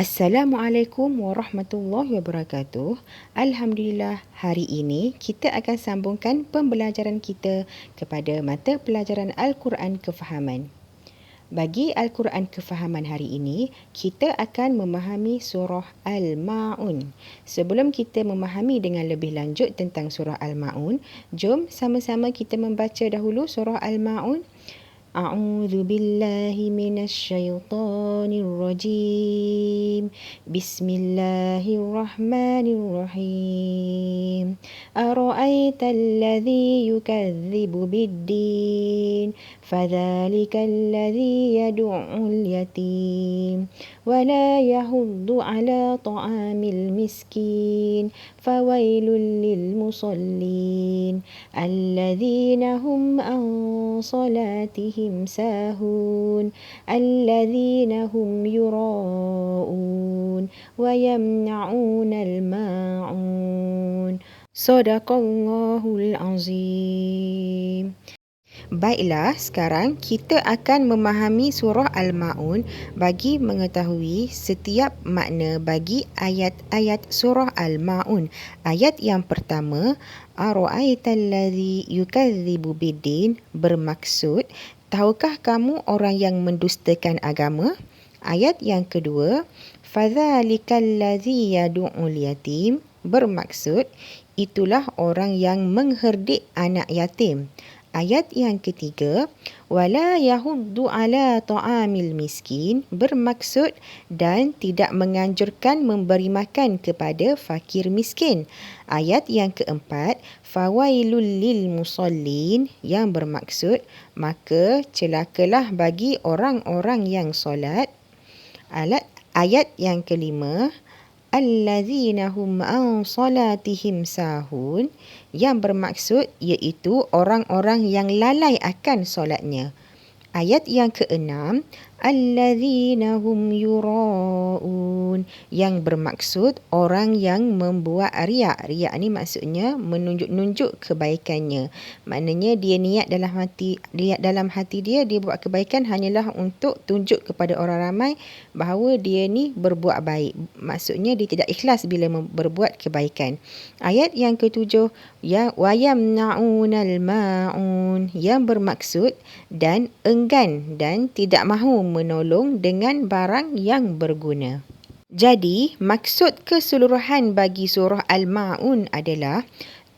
Assalamualaikum warahmatullahi wabarakatuh. Alhamdulillah, hari ini kita akan sambungkan pembelajaran kita kepada mata pelajaran Al-Quran Kefahaman. Bagi Al-Quran Kefahaman hari ini, kita akan memahami surah Al-Ma'un. Sebelum kita memahami dengan lebih lanjut tentang surah Al-Ma'un, jom sama-sama kita membaca dahulu surah Al-Ma'un. أعوذ بالله من الشيطان الرجيم بسم الله الرحمن الرحيم أرأيت الذي يكذب بالدين فذلك الذي يدعو اليتيم ولا يحض على طعام المسكين فويل للمصلين الذين هم عن صلاتهم ساهون الذين هم يراءون ويمنعون الماعون صدق الله العظيم. Baiklah, sekarang kita akan memahami surah Al-Ma'un bagi mengetahui setiap makna bagi ayat-ayat surah Al-Ma'un. Ayat yang pertama, Ara'aital ladzi yukadzibu biddin, bermaksud, tahukah kamu orang yang mendustakan agama? Ayat yang kedua, Fadzalikal ladzi yad'ul yatim, bermaksud, itulah orang yang mengherdik anak yatim. Ayat yang ketiga, wala yahuddu ala ta'amil miskin, bermaksud dan tidak menganjurkan memberi makan kepada fakir miskin. Ayat yang keempat, fawailul lil musallin, yang bermaksud maka celakalah bagi orang-orang yang solat. Ayat yang kelima, allazina hum an salatihim sahun, yang bermaksud iaitu orang-orang yang lalai akan solatnya. Ayat yang keenam, allazina hum yuraun, yang bermaksud orang yang membuat riak. Riak ni maksudnya menunjuk-nunjuk kebaikannya. Maknanya dia niat dalam hati dia buat kebaikan hanyalah untuk tunjuk kepada orang ramai bahawa dia ni berbuat baik. Maksudnya dia tidak ikhlas bila berbuat kebaikan. Ayat yang ketujuh, wayamna'unal ma'un, yang bermaksud dan enggan dan tidak mahu menolong dengan barang yang berguna. Jadi, maksud keseluruhan bagi surah Al-Ma'un adalah,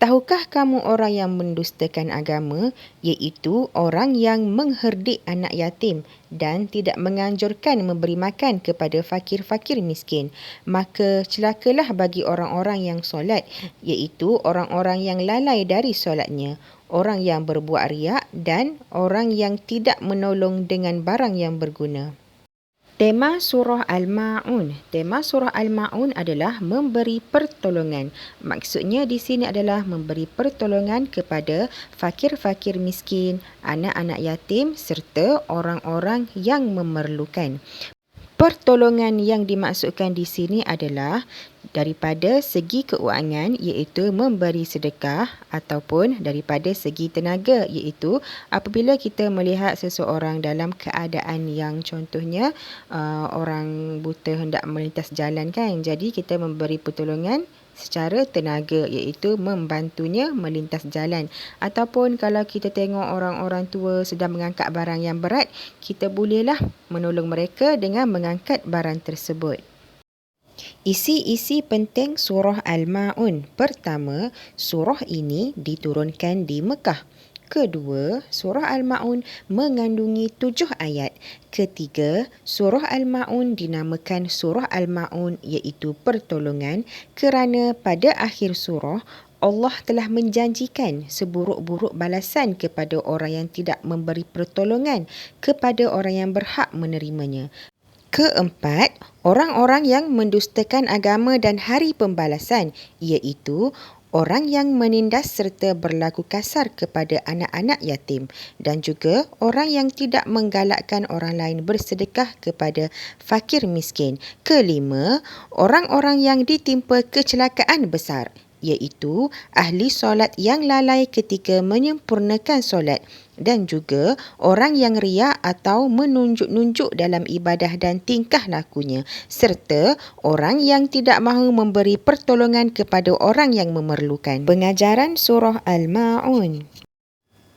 tahukah kamu orang yang mendustakan agama, iaitu orang yang mengherdik anak yatim dan tidak menganjurkan memberi makan kepada fakir-fakir miskin. Maka celakalah bagi orang-orang yang solat, iaitu orang-orang yang lalai dari solatnya, orang yang berbuat riak dan orang yang tidak menolong dengan barang yang berguna. Tema surah Al-Ma'un. Tema surah Al-Ma'un adalah memberi pertolongan. Maksudnya di sini adalah memberi pertolongan kepada fakir-fakir miskin, anak-anak yatim serta orang-orang yang memerlukan. Pertolongan yang dimaksudkan di sini adalah daripada segi keuangan, iaitu memberi sedekah, ataupun daripada segi tenaga, iaitu apabila kita melihat seseorang dalam keadaan yang contohnya orang buta hendak melintas jalan kan, jadi kita memberi pertolongan secara tenaga, iaitu membantunya melintas jalan. Ataupun kalau kita tengok orang-orang tua sedang mengangkat barang yang berat, kita bolehlah menolong mereka dengan mengangkat barang tersebut. Isi-isi penting surah Al-Ma'un. Pertama, surah ini diturunkan di Mekah. Kedua, surah Al-Ma'un mengandungi 7 ayat. Ketiga, surah Al-Ma'un dinamakan surah Al-Ma'un iaitu pertolongan kerana pada akhir surah Allah telah menjanjikan seburuk-buruk balasan kepada orang yang tidak memberi pertolongan kepada orang yang berhak menerimanya. Keempat, orang-orang yang mendustakan agama dan hari pembalasan, iaitu orang yang menindas serta berlaku kasar kepada anak-anak yatim, dan juga orang yang tidak menggalakkan orang lain bersedekah kepada fakir miskin. Kelima, orang-orang yang ditimpa kecelakaan besar, iaitu ahli solat yang lalai ketika menyempurnakan solat dan juga orang yang riak atau menunjuk-nunjuk dalam ibadah dan tingkah lakunya, serta orang yang tidak mahu memberi pertolongan kepada orang yang memerlukan. Pengajaran surah Al-Ma'un.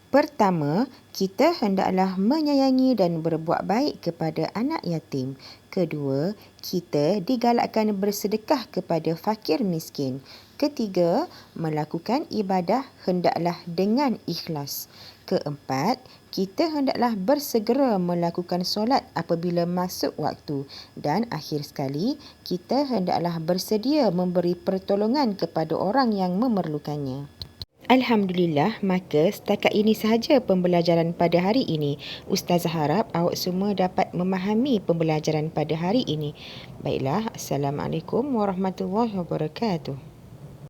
Pertama, kita hendaklah menyayangi dan berbuat baik kepada anak yatim. Kedua, kita digalakkan bersedekah kepada fakir miskin. Ketiga, melakukan ibadah hendaklah dengan ikhlas. Keempat, kita hendaklah bersegera melakukan solat apabila masuk waktu. Dan akhir sekali, kita hendaklah bersedia memberi pertolongan kepada orang yang memerlukannya. Alhamdulillah, maka setakat ini sahaja pembelajaran pada hari ini. Ustazah harap awak semua dapat memahami pembelajaran pada hari ini. Baiklah, Assalamualaikum warahmatullahi wabarakatuh.